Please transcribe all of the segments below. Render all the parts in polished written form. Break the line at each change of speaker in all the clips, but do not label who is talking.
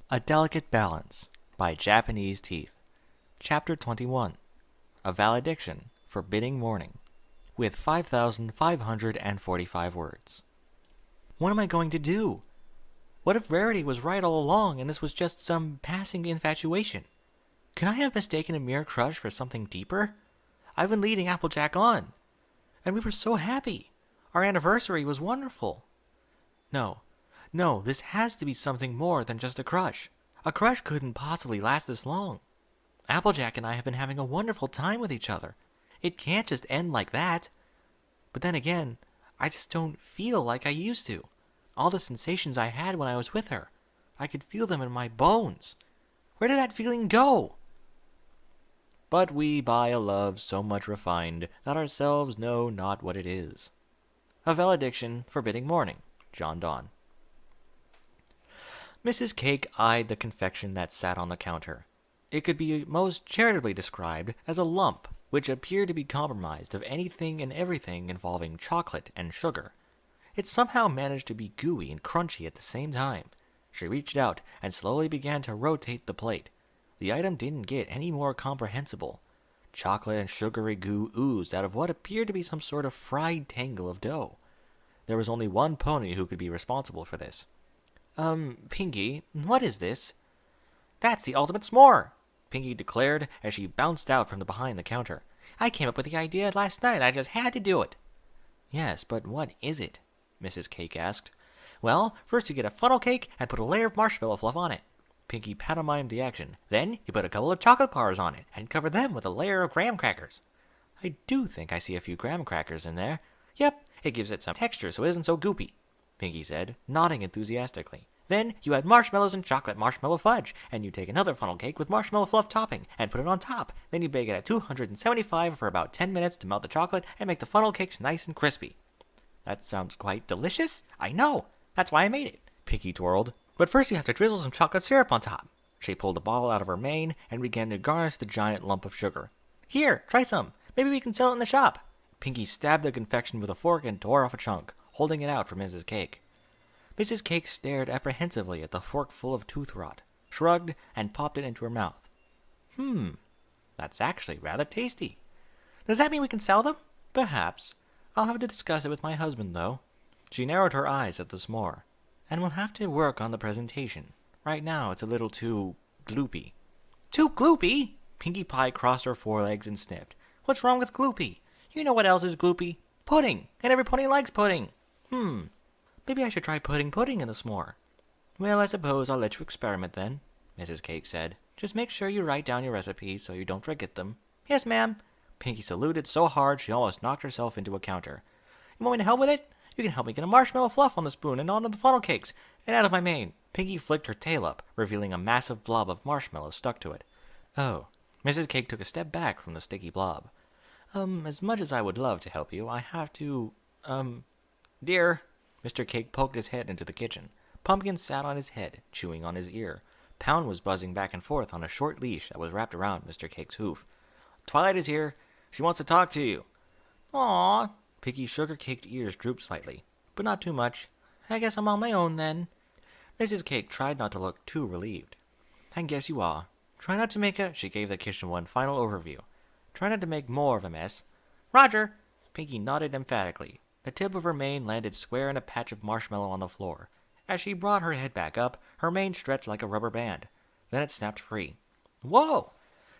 A Delicate Balance by Japanese Teeth. Chapter 21. A Valediction, Forbidding Mourning, with 5,545 words. What am I going to do? What if Rarity was right all along and this was just some passing infatuation? Can I have mistaken a mere crush for something deeper? I've been leading Applejack on, and we were so happy. Our anniversary was wonderful. No, this has to be something more than just a crush. A crush couldn't possibly last this long. Applejack and I have been having a wonderful time with each other. It can't just end like that. But then again, I just don't feel like I used to. All the sensations I had when I was with her, I could feel them in my bones. Where did that feeling go? But we buy a love so much refined that ourselves know not what it is. A Valediction, Forbidding Mourning, John Donne. Mrs. Cake eyed the confection that sat on the counter. It could be most charitably described as a lump which appeared to be compromised of anything and everything involving chocolate and sugar. It somehow managed to be gooey and crunchy at the same time. She reached out and slowly began to rotate the plate. The item didn't get any more comprehensible. Chocolate and sugary goo oozed out of what appeared to be some sort of fried tangle of dough. There was only one pony who could be responsible for this. Pinky, what is this? That's the ultimate s'more, Pinky declared as she bounced out from behind the counter. I came up with the idea last night. I just had to do it. Yes, but what is it? Mrs. Cake asked. Well, first you get a funnel cake and put a layer of marshmallow fluff on it. Pinky pantomimed the action. Then you put a couple of chocolate bars on it and cover them with a layer of graham crackers. I do think I see a few graham crackers in there. Yep, it gives it some texture so it isn't so goopy, Pinky said, nodding enthusiastically. Then you add marshmallows and chocolate marshmallow fudge, and you take another funnel cake with marshmallow fluff topping and put it on top. Then you bake it at 275 for about 10 minutes to melt the chocolate and make the funnel cakes nice and crispy. That sounds quite delicious. I know. That's why I made it, Pinky twirled. But first you have to drizzle some chocolate syrup on top. She pulled a bottle out of her mane and began to garnish the giant lump of sugar. Here, try some. Maybe we can sell it in the shop. Pinky stabbed the confection with a fork and tore off a chunk, holding it out for Mrs. Cake. Mrs. Cake stared apprehensively at the fork full of tooth rot, shrugged, and popped it into her mouth. That's actually rather tasty. Does that mean we can sell them? Perhaps. I'll have to discuss it with my husband, though. She narrowed her eyes at the s'more. And we'll have to work on the presentation. Right now, it's a little too gloopy. Too gloopy? Pinkie Pie crossed her forelegs and sniffed. What's wrong with gloopy? You know what else is gloopy? Pudding! And every pony likes pudding! Maybe I should try putting pudding in the s'more. Well, I suppose I'll let you experiment then, Mrs. Cake said. Just make sure you write down your recipes so you don't forget them. Yes, ma'am. Pinky saluted so hard she almost knocked herself into a counter. You want me to help with it? You can help me get a marshmallow fluff on the spoon and onto the funnel cakes, and out of my mane. Pinky flicked her tail up, revealing a massive blob of marshmallow stuck to it. Oh. Mrs. Cake took a step back from the sticky blob. As much as I would love to help you, I have to, Dear. Mr. Cake poked his head into the kitchen. Pumpkin sat on his head, chewing on his ear. Pound was buzzing back and forth on a short leash that was wrapped around Mr. Cake's hoof. Twilight is here. She wants to talk to you. Aw. Pinky's sugar-caked ears drooped slightly, but not too much. I guess I'm on my own, then. Mrs. Cake tried not to look too relieved. I guess you are. Try not to make She gave the kitchen one final overview. Try not to make more of a mess. Roger. Pinky nodded emphatically. The tip of her mane landed square in a patch of marshmallow on the floor. As she brought her head back up, her mane stretched like a rubber band. Then it snapped free. Whoa!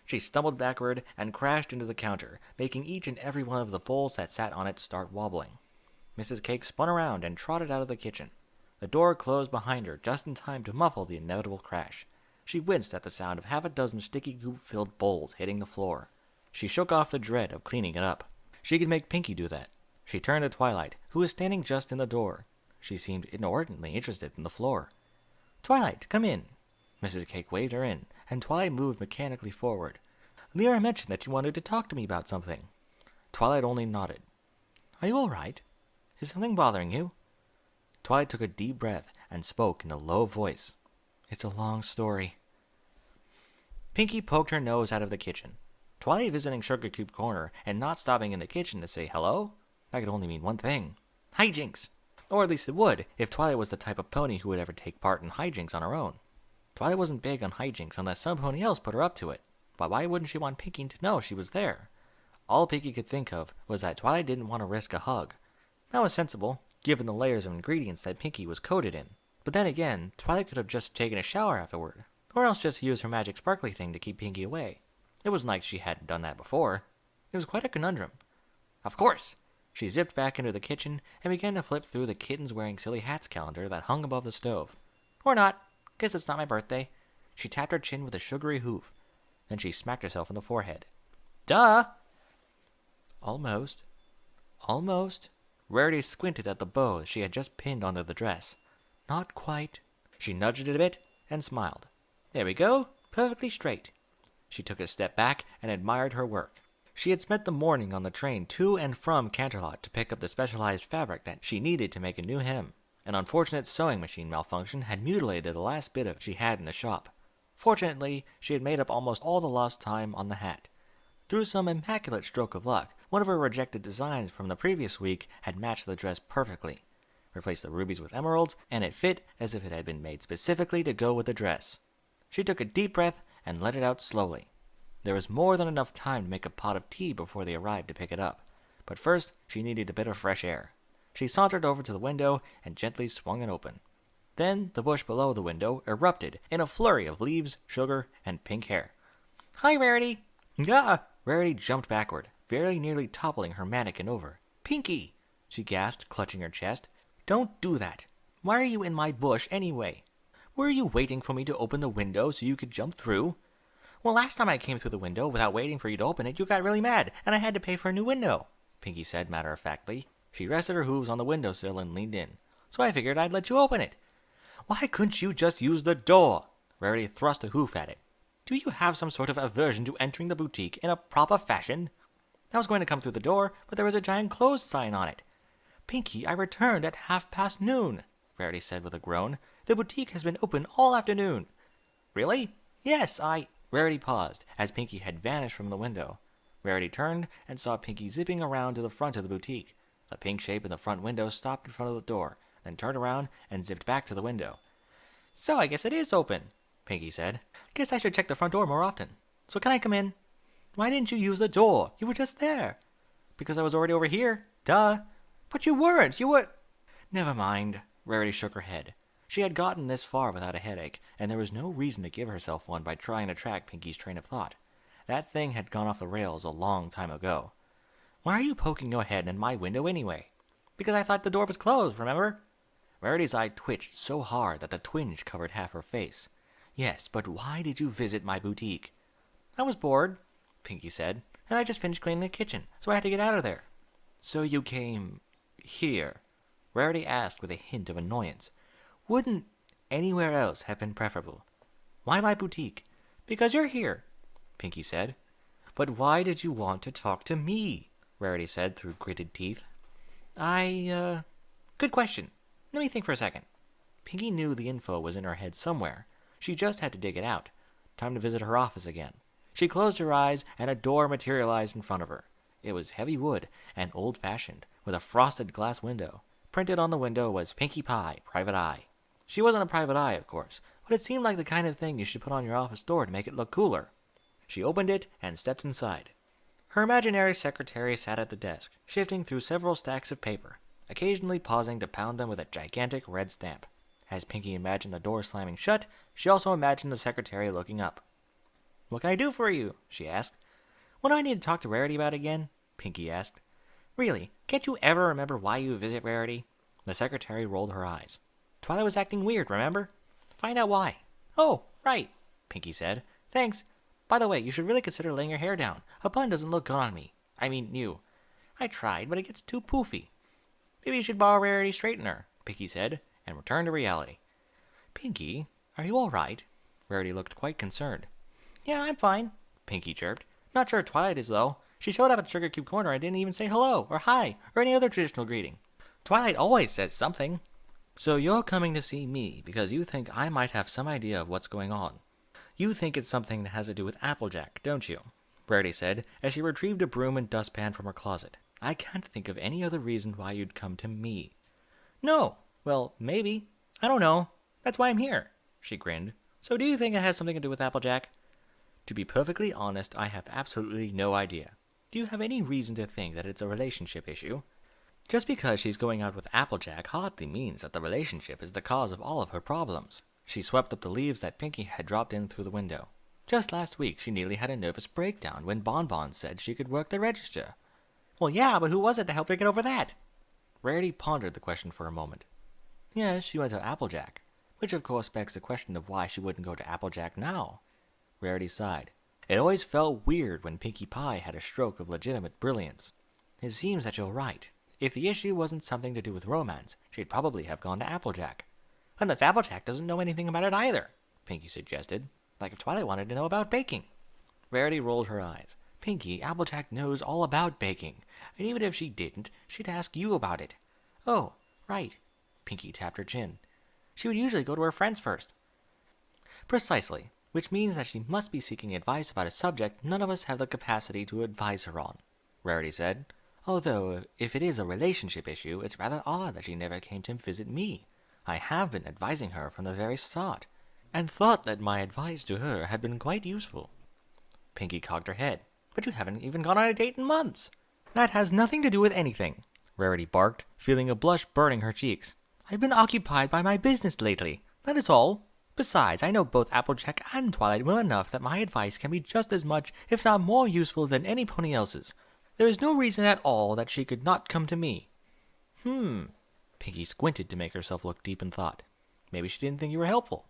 She stumbled backward and crashed into the counter, making each and every one of the bowls that sat on it start wobbling. Mrs. Cake spun around and trotted out of the kitchen. The door closed behind her just in time to muffle the inevitable crash. She winced at the sound of half a dozen sticky goop-filled bowls hitting the floor. She shook off the dread of cleaning it up. She could make Pinky do that. She turned to Twilight, who was standing just in the door. She seemed inordinately interested in the floor. Twilight, come in. Mrs. Cake waved her in, and Twilight moved mechanically forward. Lyra mentioned that you wanted to talk to me about something. Twilight only nodded. Are you all right? Is something bothering you? Twilight took a deep breath and spoke in a low voice. It's a long story. Pinky poked her nose out of the kitchen. Twilight visiting Sugar Cube Corner and not stopping in the kitchen to say hello? That could only mean one thing. Hijinks! Or at least it would, if Twilight was the type of pony who would ever take part in hijinks on her own. Twilight wasn't big on hijinks unless somebody else put her up to it. But why wouldn't she want Pinky to know she was there? All Pinky could think of was that Twilight didn't want to risk a hug. That was sensible, given the layers of ingredients that Pinky was coated in. But then again, Twilight could have just taken a shower afterward, or else just used her magic sparkly thing to keep Pinky away. It wasn't like she hadn't done that before. It was quite a conundrum. Of course! She zipped back into the kitchen and began to flip through the Kittens Wearing Silly Hats calendar that hung above the stove. Or not. Guess it's not my birthday. She tapped her chin with a sugary hoof. Then she smacked herself in the forehead. Duh! Almost. Almost. Rarity squinted at the bow she had just pinned onto the dress. Not quite. She nudged it a bit and smiled. There we go. Perfectly straight. She took a step back and admired her work. She had spent the morning on the train to and from Canterlot to pick up the specialized fabric that she needed to make a new hem. An unfortunate sewing machine malfunction had mutilated the last bit of she had in the shop. Fortunately, she had made up almost all the lost time on the hat. Through some immaculate stroke of luck, one of her rejected designs from the previous week had matched the dress perfectly. Replaced the rubies with emeralds, and it fit as if it had been made specifically to go with the dress. She took a deep breath and let it out slowly. There was more than enough time to make a pot of tea before they arrived to pick it up. But first, she needed a bit of fresh air. She sauntered over to the window and gently swung it open. Then the bush below the window erupted in a flurry of leaves, sugar, and pink hair. Hi, Rarity! Gah! Rarity jumped backward, very nearly toppling her mannequin over. Pinky! She gasped, clutching her chest. Don't do that. Why are you in my bush anyway? Were you waiting for me to open the window so you could jump through? Well, last time I came through the window without waiting for you to open it, you got really mad, and I had to pay for a new window, Pinky said matter-of-factly. She rested her hooves on the windowsill and leaned in. So I figured I'd let you open it. Why couldn't you just use the door? Rarity thrust a hoof at it. Do you have some sort of aversion to entering the boutique in a proper fashion? I was going to come through the door, but there was a giant closed sign on it. Pinky, I returned at noon, Rarity said with a groan. The boutique has been open all afternoon. Really? Yes, Rarity paused, as Pinky had vanished from the window. Rarity turned and saw Pinky zipping around to the front of the boutique. The pink shape in the front window stopped in front of the door, then turned around and zipped back to the window. So I guess it is open, Pinky said. Guess I should check the front door more often. So can I come in? Why didn't you use the door? You were just there. Because I was already over here. Duh. But you weren't. You were... Never mind. Rarity shook her head. She had gotten this far without a headache, and there was no reason to give herself one by trying to track Pinky's train of thought. That thing had gone off the rails a long time ago. Why are you poking your head in my window anyway? Because I thought the door was closed, remember? Rarity's eye twitched so hard that the twinge covered half her face. Yes, but why did you visit my boutique? I was bored, Pinky said, and I just finished cleaning the kitchen, so I had to get out of there. So you came... here? Rarity asked with a hint of annoyance. Wouldn't anywhere else have been preferable? Why my boutique? Because you're here, Pinky said. But why did you want to talk to me? Rarity said through gritted teeth. Good question. Let me think for a second. Pinky knew the info was in her head somewhere. She just had to dig it out. Time to visit her office again. She closed her eyes, and a door materialized in front of her. It was heavy wood and old-fashioned, with a frosted glass window. Printed on the window was Pinkie Pie, Private Eye. She wasn't a private eye, of course, but it seemed like the kind of thing you should put on your office door to make it look cooler. She opened it and stepped inside. Her imaginary secretary sat at the desk, shifting through several stacks of paper, occasionally pausing to pound them with a gigantic red stamp. As Pinky imagined the door slamming shut, she also imagined the secretary looking up. What can I do for you? She asked. What do I need to talk to Rarity about again? Pinky asked. Really, can't you ever remember why you visit Rarity? The secretary rolled her eyes. Twilight was acting weird, remember? Find out why. Oh, right, Pinky said. Thanks. By the way, you should really consider laying your hair down. A bun doesn't look good on me. I mean, you. I tried, but it gets too poofy. Maybe you should borrow Rarity's straightener, Pinky said, and returned to reality. Pinky, are you all right? Rarity looked quite concerned. Yeah, I'm fine, Pinky chirped. Not sure Twilight is, though. She showed up at Sugar Cube Corner and didn't even say hello, or hi, or any other traditional greeting. Twilight always says something. So you're coming to see me because you think I might have some idea of what's going on. You think it's something that has to do with Applejack, don't you? Rarity said, as she retrieved a broom and dustpan from her closet. I can't think of any other reason why you'd come to me. No. Well, maybe. I don't know. That's why I'm here. She grinned. So do you think it has something to do with Applejack? To be perfectly honest, I have absolutely no idea. Do you have any reason to think that it's a relationship issue? Just because she's going out with Applejack hardly means that the relationship is the cause of all of her problems. She swept up the leaves that Pinkie had dropped in through the window. Just last week, she nearly had a nervous breakdown when Bonbon said she could work the register. Well, yeah, but who was it to help her get over that? Rarity pondered the question for a moment. Yes, she went to Applejack, which of course begs the question of why she wouldn't go to Applejack now. Rarity sighed. It always felt weird when Pinkie Pie had a stroke of legitimate brilliance. It seems that you're right. If the issue wasn't something to do with romance, she'd probably have gone to Applejack. Unless Applejack doesn't know anything about it either, Pinkie suggested. Like if Twilight wanted to know about baking. Rarity rolled her eyes. Pinkie, Applejack knows all about baking, and even if she didn't, she'd ask you about it. Oh, right. Pinkie tapped her chin. She would usually go to her friends first. Precisely, which means that she must be seeking advice about a subject none of us have the capacity to advise her on, Rarity said. Although, if it is a relationship issue, it's rather odd that she never came to visit me. I have been advising her from the very start, and thought that my advice to her had been quite useful. Pinkie cocked her head. But you haven't even gone on a date in months. That has nothing to do with anything, Rarity barked, feeling a blush burning her cheeks. I've been occupied by my business lately, that is all. Besides, I know both Applejack and Twilight well enough that my advice can be just as much, if not more useful than any pony else's. There is no reason at all that she could not come to me. Pinkie squinted to make herself look deep in thought. Maybe she didn't think you were helpful.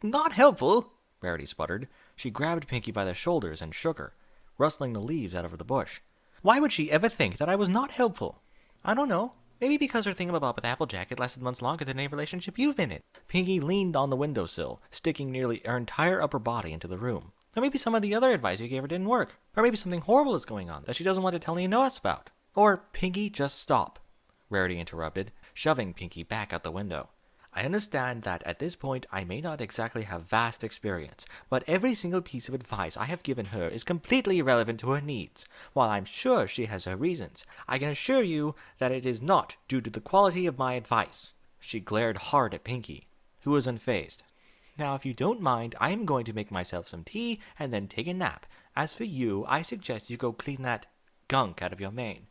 Not helpful, Rarity sputtered. She grabbed Pinkie by the shoulders and shook her, rustling the leaves out of the bush. Why would she ever think that I was not helpful? I don't know. Maybe because her thingamabob with Applejack had lasted months longer than any relationship you've been in. Pinkie leaned on the windowsill, sticking nearly her entire upper body into the room. Or maybe some of the other advice you gave her didn't work. Or maybe something horrible is going on that she doesn't want to tell any of us about. Or, Pinkie, just stop, Rarity interrupted, shoving Pinkie back out the window. I understand that at this point I may not exactly have vast experience, but every single piece of advice I have given her is completely irrelevant to her needs. While I'm sure she has her reasons, I can assure you that it is not due to the quality of my advice. She glared hard at Pinkie, who was unfazed. Now, if you don't mind, I am going to make myself some tea and then take a nap. As for you, I suggest you go clean that gunk out of your mane.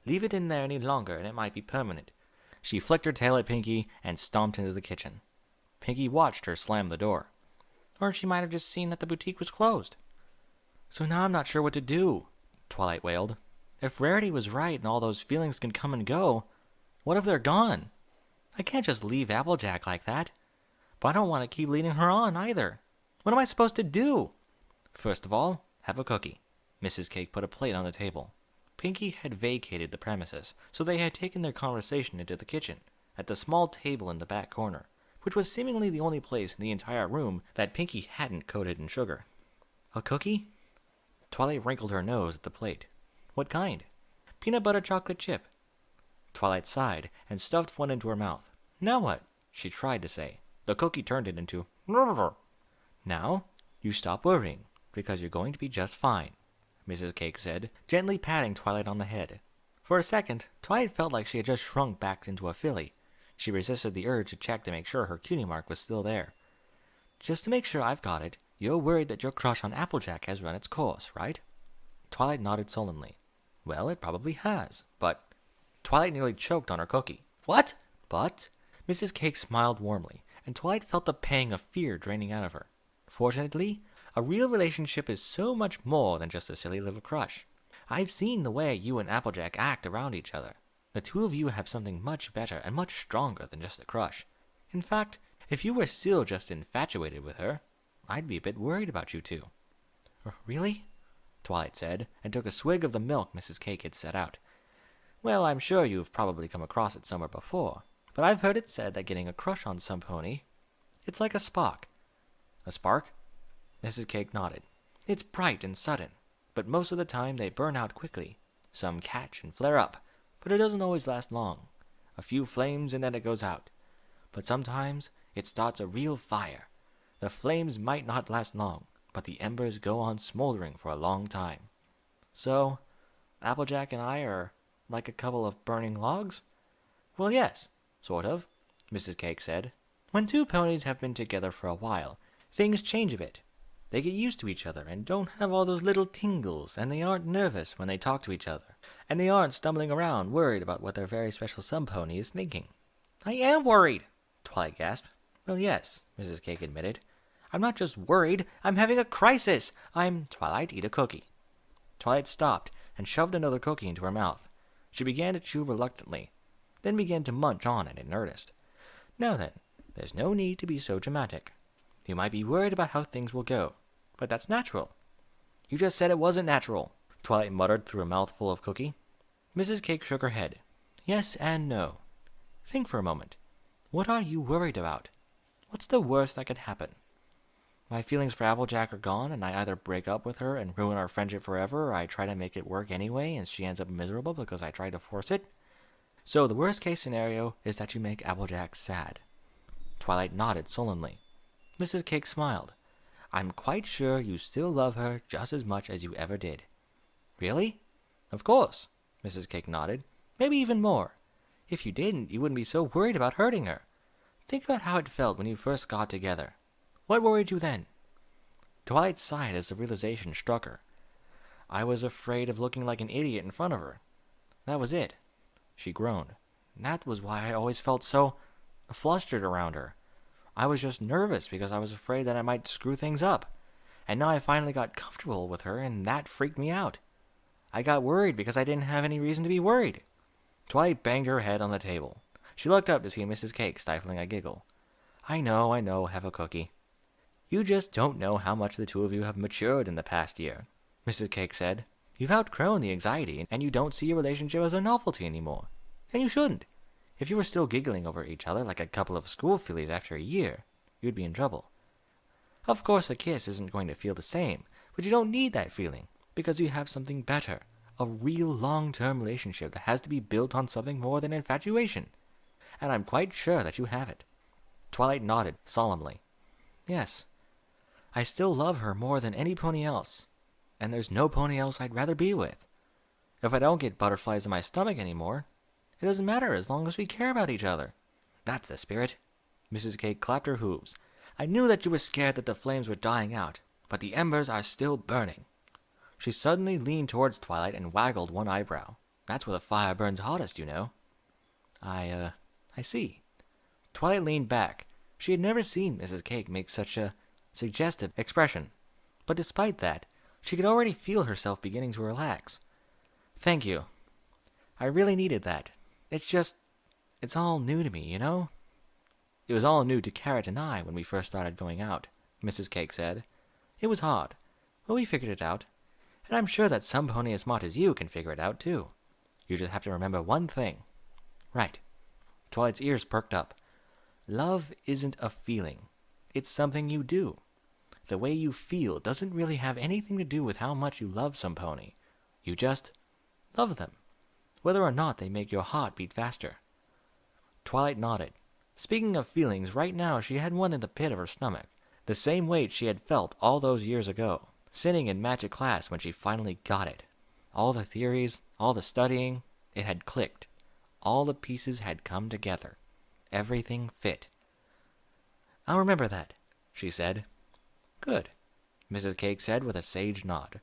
Leave it in there any longer and it might be permanent. She flicked her tail at Pinkie and stomped into the kitchen. Pinkie watched her slam the door. Or she might have just seen that the boutique was closed. So now I'm not sure what to do, Twilight wailed. If Rarity was right and all those feelings can come and go, what if they're gone? I can't just leave Applejack like that. But I don't want to keep leading her on either. What am I supposed to do? First of all, have a cookie. Mrs. Cake put a plate on the table. Pinkie had vacated the premises, so they had taken their conversation into the kitchen, at the small table in the back corner, which was seemingly the only place in the entire room that Pinkie hadn't coated in sugar. A cookie? Twilight wrinkled her nose at the plate. What kind? Peanut butter chocolate chip. Twilight sighed and stuffed one into her mouth. Now what? She tried to say. The cookie turned it into Now, you stop worrying, because you're going to be just fine, Mrs. Cake said, gently patting Twilight on the head. For a second, Twilight felt like she had just shrunk back into a filly. She resisted the urge to check to make sure her cutie mark was still there. Just to make sure I've got it, you're worried that your crush on Applejack has run its course, right? Twilight nodded sullenly. Well, it probably has, but... Twilight nearly choked on her cookie. What? But? Mrs. Cake smiled warmly, and Twilight felt the pang of fear draining out of her. Fortunately, a real relationship is so much more than just a silly little crush. I've seen the way you and Applejack act around each other. The two of you have something much better and much stronger than just a crush. In fact, if you were still just infatuated with her, I'd be a bit worried about you two. Really? Twilight said, and took a swig of the milk Mrs. Cake had set out. Well, I'm sure you've probably come across it somewhere before, but I've heard it said that getting a crush on some pony, it's like a spark. A spark? Mrs. Cake nodded. It's bright and sudden, but most of the time they burn out quickly. Some catch and flare up, but it doesn't always last long. A few flames and then it goes out. But sometimes it starts a real fire. The flames might not last long, but the embers go on smoldering for a long time. So, Applejack and I are like a couple of burning logs? Well, yes, sort of, Mrs. Cake said. When two ponies have been together for a while, things change a bit. They get used to each other and don't have all those little tingles, and they aren't nervous when they talk to each other. And they aren't stumbling around worried about what their very special sub-pony is thinking. I am worried, Twilight gasped. Well, yes, Mrs. Cake admitted. I'm not just worried, I'm having a crisis. Twilight, eat a cookie. Twilight stopped and shoved another cookie into her mouth. She began to chew reluctantly, then began to munch on it in earnest. Now then, there's no need to be so dramatic. You might be worried about how things will go, but that's natural. You just said it wasn't natural, Twilight muttered through a mouthful of cookie. Mrs. Cake shook her head. Yes and no. Think for a moment. What are you worried about? What's the worst that could happen? My feelings for Applejack are gone, and I either break up with her and ruin our friendship forever, or I try to make it work anyway, and she ends up miserable because I tried to force it. So the worst case scenario is that you make Applejack sad. Twilight nodded sullenly. Mrs. Cake smiled. I'm quite sure you still love her just as much as you ever did. Really? Of course, Mrs. Cake nodded. Maybe even more. If you didn't, you wouldn't be so worried about hurting her. Think about how it felt when you first got together. What worried you then? Twilight sighed as the realization struck her. I was afraid of looking like an idiot in front of her. That was it. She groaned. That was why I always felt so flustered around her. I was just nervous because I was afraid that I might screw things up. And now I finally got comfortable with her, and that freaked me out. I got worried because I didn't have any reason to be worried. Twilight banged her head on the table. She looked up to see Mrs. Cake stifling a giggle. I know, have a cookie. You just don't know how much the two of you have matured in the past year, Mrs. Cake said. You've outgrown the anxiety, and you don't see your relationship as a novelty anymore. And you shouldn't. If you were still giggling over each other like a couple of school fillies after a year, you'd be in trouble. Of course, a kiss isn't going to feel the same, but you don't need that feeling, because you have something better, a real long-term relationship that has to be built on something more than infatuation. And I'm quite sure that you have it. Twilight nodded solemnly. Yes. I still love her more than any pony else, and there's no pony else I'd rather be with. If I don't get butterflies in my stomach anymore, it doesn't matter as long as we care about each other. That's the spirit. Mrs. Cake clapped her hooves. I knew that you were scared that the flames were dying out, but the embers are still burning. She suddenly leaned towards Twilight and waggled one eyebrow. That's where the fire burns hottest, you know. I see. Twilight leaned back. She had never seen Mrs. Cake make such a suggestive expression. But despite that, she could already feel herself beginning to relax. Thank you. I really needed that. It's all new to me, you know? It was all new to Carrot and I when we first started going out, Mrs. Cake said. It was hard, but we figured it out. And I'm sure that some pony as smart as you can figure it out, too. You just have to remember one thing. Right. Twilight's ears perked up. Love isn't a feeling. It's something you do. The way you feel doesn't really have anything to do with how much you love some pony. You just love them, whether or not they make your heart beat faster. Twilight nodded. Speaking of feelings, right now she had one in the pit of her stomach, the same weight she had felt all those years ago, sitting in magic class when she finally got it. All the theories, all the studying, it had clicked. All the pieces had come together. Everything fit. I'll remember that, she said. Good, Mrs. Cake said with a sage nod.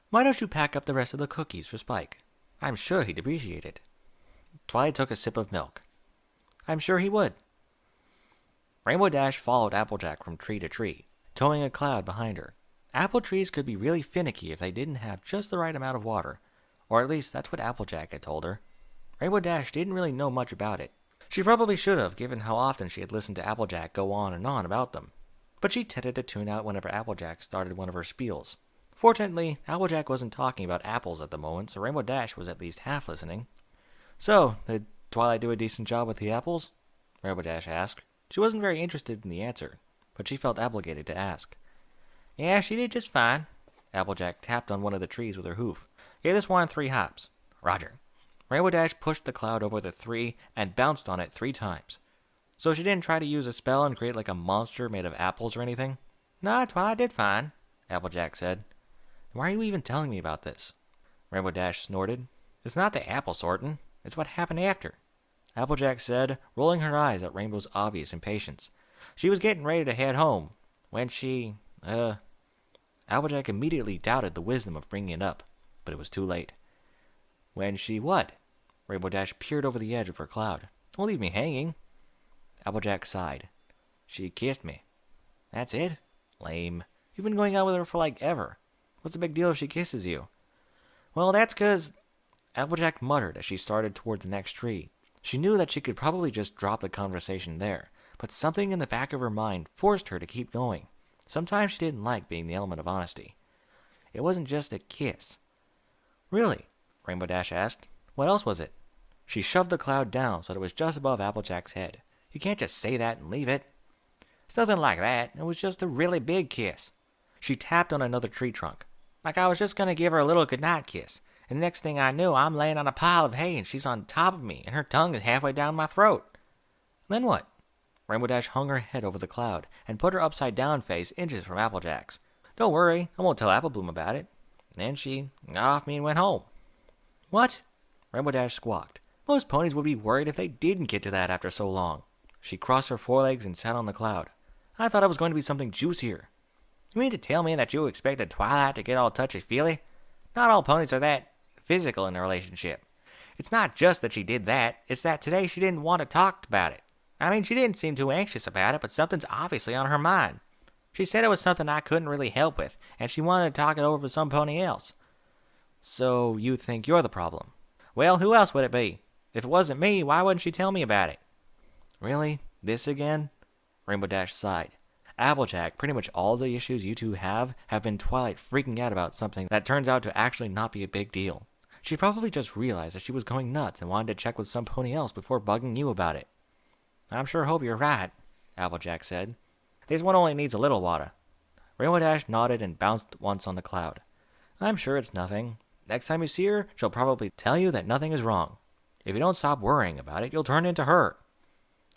Why don't you pack up the rest of the cookies for Spike? I'm sure he'd appreciate it. Twilight took a sip of milk. I'm sure he would. Rainbow Dash followed Applejack from tree to tree, towing a cloud behind her. Apple trees could be really finicky if they didn't have just the right amount of water, or at least that's what Applejack had told her. Rainbow Dash didn't really know much about it. She probably should have, given how often she had listened to Applejack go on and on about them. But she tended to tune out whenever Applejack started one of her spiels. Fortunately, Applejack wasn't talking about apples at the moment, so Rainbow Dash was at least half listening. So, did Twilight do a decent job with the apples? Rainbow Dash asked. She wasn't very interested in the answer, but she felt obligated to ask. Yeah, she did just fine. Applejack tapped on one of the trees with her hoof. Give this one 3 hops. Roger. Rainbow Dash pushed the cloud over the 3 and bounced on it 3 times. So she didn't try to use a spell and create like a monster made of apples or anything? Nah, Twilight did fine, Applejack said. Why are you even telling me about this? Rainbow Dash snorted. It's not the apple sorting. It's what happened after, Applejack said, rolling her eyes at Rainbow's obvious impatience. She was getting ready to head home, When she, Applejack immediately doubted the wisdom of bringing it up, but it was too late. When she what? Rainbow Dash peered over the edge of her cloud. Don't leave me hanging. Applejack sighed. She kissed me. That's it? Lame. You've been going out with her for like ever. What's the big deal if she kisses you? Well, that's 'cause... Applejack muttered as she started toward the next tree. She knew that she could probably just drop the conversation there, but something in the back of her mind forced her to keep going. Sometimes she didn't like being the element of honesty. It wasn't just a kiss. Really? Rainbow Dash asked. What else was it? She shoved the cloud down so that it was just above Applejack's head. You can't just say that and leave it. It's nothing like that. It was just a really big kiss. She tapped on another tree trunk. Like I was just going to give her a little goodnight kiss. And the next thing I knew, I'm laying on a pile of hay and she's on top of me and her tongue is halfway down my throat. Then what? Rainbow Dash hung her head over the cloud and put her upside-down face inches from Applejack's. Don't worry, I won't tell Apple Bloom about it. Then she got off me and went home. What? Rainbow Dash squawked. Most ponies would be worried if they didn't get to that after so long. She crossed her forelegs and sat on the cloud. I thought it was going to be something juicier. You mean to tell me that you expected Twilight to get all touchy-feely? Not all ponies are that physical in a relationship. It's not just that she did that, it's that today she didn't want to talk about it. I mean, she didn't seem too anxious about it, but something's obviously on her mind. She said it was something I couldn't really help with, and she wanted to talk it over with some pony else. So you think you're the problem? Well, who else would it be? If it wasn't me, why wouldn't she tell me about it? Really? This again? Rainbow Dash sighed. Applejack, pretty much all the issues you two have been Twilight freaking out about something that turns out to actually not be a big deal. She probably just realized that she was going nuts and wanted to check with some pony else before bugging you about it. I'm sure hope you're right, Applejack said. This one only needs a little water. Rainbow Dash nodded and bounced once on the cloud. I'm sure it's nothing. Next time you see her, she'll probably tell you that nothing is wrong. If you don't stop worrying about it, you'll turn into her.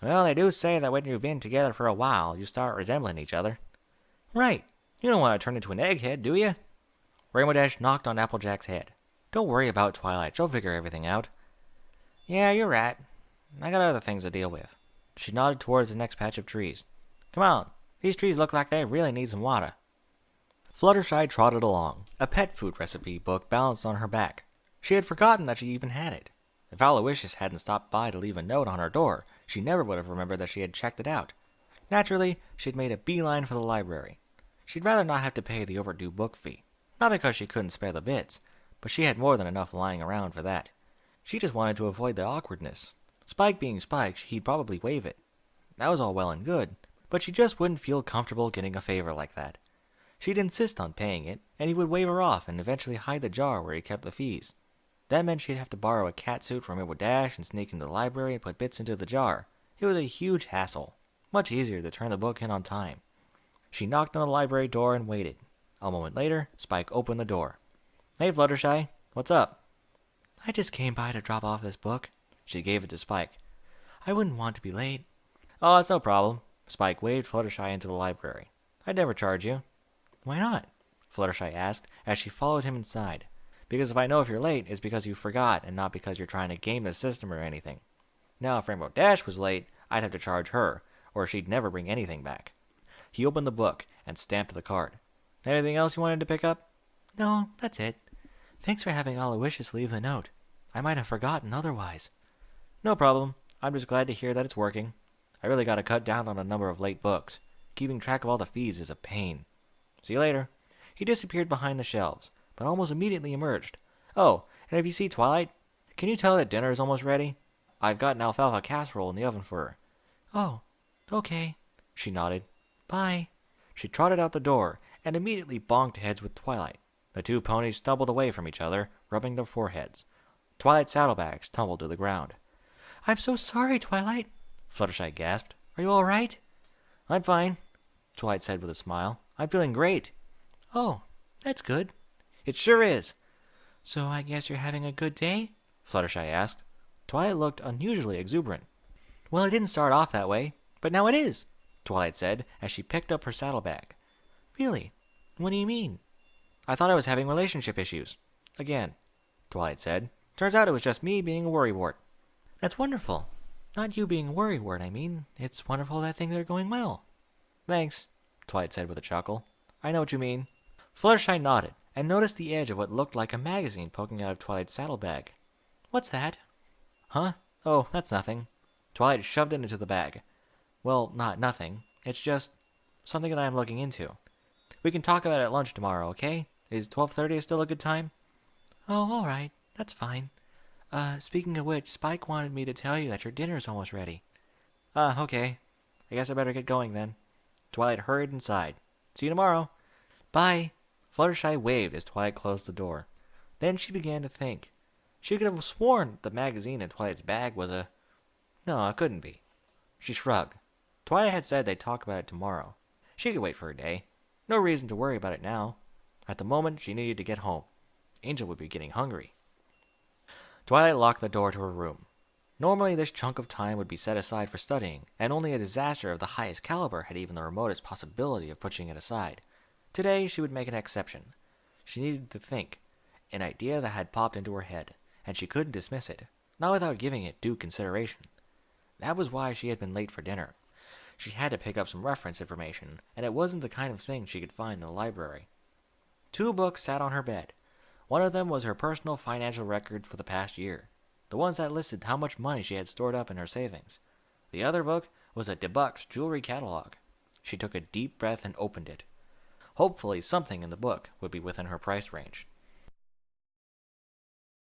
Well, they do say that when you've been together for a while, you start resembling each other. Right. You don't want to turn into an egghead, do you? Rainbow Dash knocked on Applejack's head. Don't worry about Twilight. She'll figure everything out. Yeah, you're right. I got other things to deal with. She nodded towards the next patch of trees. Come on. These trees look like they really need some water. Fluttershy trotted along. A pet food recipe book balanced on her back. She had forgotten that she even had it. If Aloysius hadn't stopped by to leave a note on her door, she never would have remembered that she had checked it out. Naturally, she'd made a beeline for the library. She'd rather not have to pay the overdue book fee. Not because she couldn't spare the bits, but she had more than enough lying around for that. She just wanted to avoid the awkwardness. Spike being Spike, he'd probably waive it. That was all well and good, but she just wouldn't feel comfortable getting a favor like that. She'd insist on paying it, and he would wave her off and eventually hide the jar where he kept the fees. That meant she'd have to borrow a catsuit from Rainbow Dash and sneak into the library and put bits into the jar. It was a huge hassle. Much easier to turn the book in on time. She knocked on the library door and waited. A moment later, Spike opened the door. Hey, Fluttershy. What's up? I just came by to drop off this book. She gave it to Spike. I wouldn't want to be late. Oh, it's no problem. Spike waved Fluttershy into the library. I'd never charge you. Why not? Fluttershy asked as she followed him inside. Because if I know if you're late, it's because you forgot and not because you're trying to game the system or anything. Now, if Rainbow Dash was late, I'd have to charge her, or she'd never bring anything back. He opened the book and stamped the card. Anything else you wanted to pick up? No, that's it. Thanks for having Aloysius leave the note. I might have forgotten otherwise. No problem. I'm just glad to hear that it's working. I really got to cut down on the number of late books. Keeping track of all the fees is a pain. See you later. He disappeared behind the shelves, but almost immediately emerged. Oh, and if you see Twilight, can you tell her that dinner is almost ready? I've got an alfalfa casserole in the oven for her. Oh, okay. She nodded. Bye. She trotted out the door and immediately bonked heads with Twilight. The two ponies stumbled away from each other, rubbing their foreheads. Twilight's saddlebags tumbled to the ground. I'm so sorry, Twilight, Fluttershy gasped. Are you all right? I'm fine, Twilight said with a smile. I'm feeling great. Oh, that's good. It sure is. So I guess you're having a good day? Fluttershy asked. Twilight looked unusually exuberant. Well, it didn't start off that way, but now it is, Twilight said as she picked up her saddlebag. Really? What do you mean? I thought I was having relationship issues. Again, Twilight said. Turns out it was just me being a worrywart. That's wonderful. Not you being a worrywart, I mean. It's wonderful that things are going well. Thanks, Twilight said with a chuckle. I know what you mean. Fluttershy nodded and noticed the edge of what looked like a magazine poking out of Twilight's saddlebag. What's that? Huh? Oh, that's nothing. Twilight shoved it into the bag. Well, not nothing. It's just something that I'm looking into. We can talk about it at lunch tomorrow, okay? Is 12:30 still a good time? Oh, all right. That's fine. Speaking of which, Spike wanted me to tell you that your dinner's almost ready. Okay. I guess I better get going then. Twilight hurried inside. See you tomorrow. Bye. Fluttershy waved as Twilight closed the door. Then she began to think. She could have sworn the magazine in Twilight's bag was a... No, it couldn't be. She shrugged. Twilight had said they'd talk about it tomorrow. She could wait for a day. No reason to worry about it now. At the moment, she needed to get home. Angel would be getting hungry. Twilight locked the door to her room. Normally, this chunk of time would be set aside for studying, and only a disaster of the highest caliber had even the remotest possibility of pushing it aside. Today, she would make an exception. She needed to think. An idea that had popped into her head, and she couldn't dismiss it, not without giving it due consideration. That was why she had been late for dinner. She had to pick up some reference information, and it wasn't the kind of thing she could find in the library. 2 books sat on her bed. One of them was her personal financial records for the past year, the ones that listed how much money she had stored up in her savings. The other book was a DeBuck's jewelry catalog. She took a deep breath and opened it. Hopefully something in the book would be within her price range.